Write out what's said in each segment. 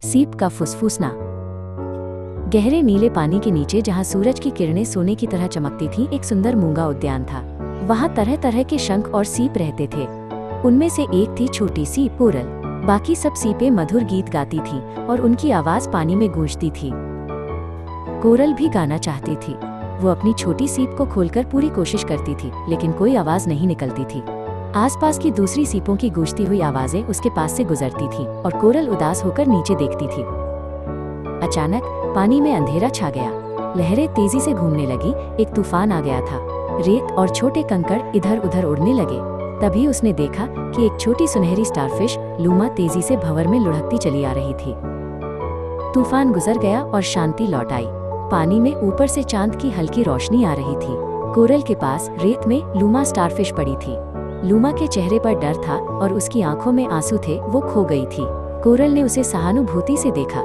सीप का फुसफुसना। गहरे नीले पानी के नीचे जहाँ सूरज की किरणें सोने की तरह चमकती थीं, एक सुंदर मूंगा उद्यान था। वहाँ तरह तरह के शंख और सीप रहते थे। उनमें से एक थी छोटी सी कोरल। बाकी सब सीपें मधुर गीत गाती थीं और उनकी आवाज पानी में गूंजती थी। कोरल भी गाना चाहती थी। वो अपनी छोटी सीप को खोलकर पूरी कोशिश करती थी, लेकिन कोई आवाज नहीं निकलती थी। आसपास की दूसरी सीपों की गूंजती हुई आवाजें उसके पास से गुजरती थीं और कोरल उदास होकर नीचे देखती थी। अचानक पानी में अंधेरा छा गया। लहरें तेजी से घूमने लगी। एक तूफान आ गया था। रेत और छोटे कंकड़ इधर उधर उड़ने लगे। तभी उसने देखा कि एक छोटी सुनहरी स्टारफिश लूमा तेजी से भंवर में लुढ़कती चली आ रही थी। तूफान गुजर गया और शांति लौट आई। पानी में ऊपर से चांद की हल्की रोशनी आ रही थी। कोरल के पास रेत में लूमा स्टारफिश पड़ी थी। लूमा के चेहरे पर डर था और उसकी आंखों में आंसू थे। वो खो गई थी। कोरल ने उसे सहानुभूति से देखा।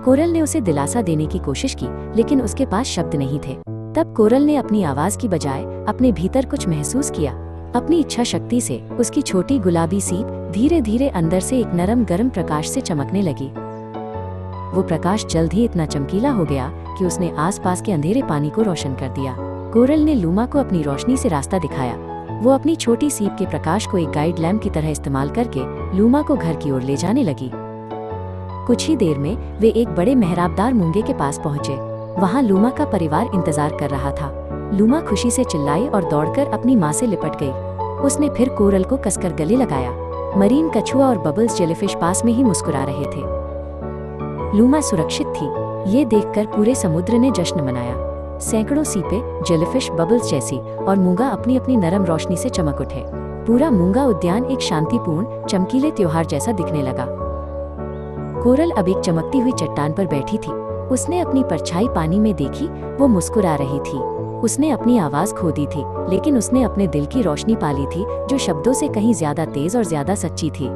कोरल ने उसे दिलासा देने की कोशिश की, लेकिन उसके पास शब्द नहीं थे। तब कोरल ने अपनी आवाज की बजाय अपने भीतर कुछ महसूस किया। अपनी इच्छा शक्ति से उसकी छोटी गुलाबी सीप धीरे धीरे अंदर से एक नरम गर्म प्रकाश से चमकने लगी। वो प्रकाश जल्द ही इतना चमकीला हो गया कि उसने आसपास के अंधेरे पानी को रोशन कर दिया। कोरल ने लूमा को अपनी रोशनी से रास्ता दिखाया। वो अपनी छोटी सीप के प्रकाश को एक गाइड लैम्प की तरह इस्तेमाल करके लूमा को घर की ओर ले जाने लगी। कुछ ही देर में वे एक बड़े मेहराबदार मूंगे के पास पहुंचे। वहां लूमा का परिवार इंतजार कर रहा था। लूमा खुशी से चिल्लाई और दौड़कर अपनी माँ से लिपट गई। उसने फिर कोरल को कसकर गले लगाया। मरीन कछुआ और बबल्स जेलीफिश पास में ही मुस्कुरा रहे थे। लूमा सुरक्षित थी। ये देखकर पूरे समुद्र ने जश्न मनाया। सैकड़ों सीपें, जेलीफिश, बबल्स जैसी और मूंगा अपनी अपनी नरम रोशनी से चमक उठे। पूरा मूंगा उद्यान एक शांतिपूर्ण, चमकीले त्योहार जैसा दिखने लगा। कोरल अब एक चमकती हुई चट्टान पर बैठी थी। उसने अपनी परछाई पानी में देखी। वो मुस्कुरा रही थी। उसने अपनी आवाज खो दी थी, लेकिन उसने अपने दिल की रोशनी पाली थी, जो शब्दों से कहीं ज्यादा तेज और ज्यादा सच्ची थी।